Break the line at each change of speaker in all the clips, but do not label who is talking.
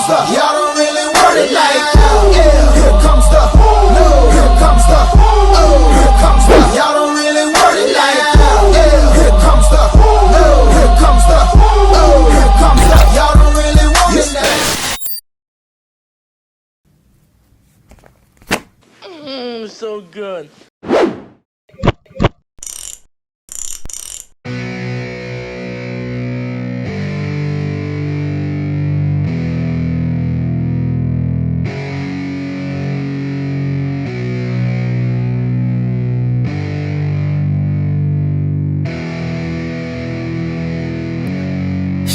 the, y'all don't really want it like that. Yeah, here comes the, no, here comes the, oh, here comes the, y'all don't really want it like that. Yeah, here comes the, no, here comes the, oh, here comes the, y'all don't really want it like that.
So good.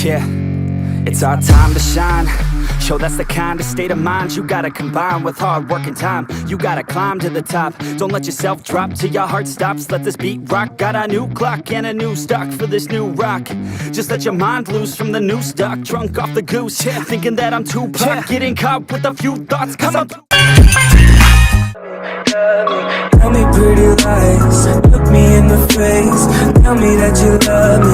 Yeah, it's our time to shine. Show that's the kind of state of mind you gotta combine with hard work and time. You gotta climb to the top. Don't let yourself drop till your heart stops. Let this beat rock. Got a new clock and a new stock for this new rock. Just let your mind loose from the new stock. Drunk off the goose, thinking that I'm too pop. Getting caught with a few thoughts, cause I'm
Tell me pretty lies, look me in the face. Tell me that you love me.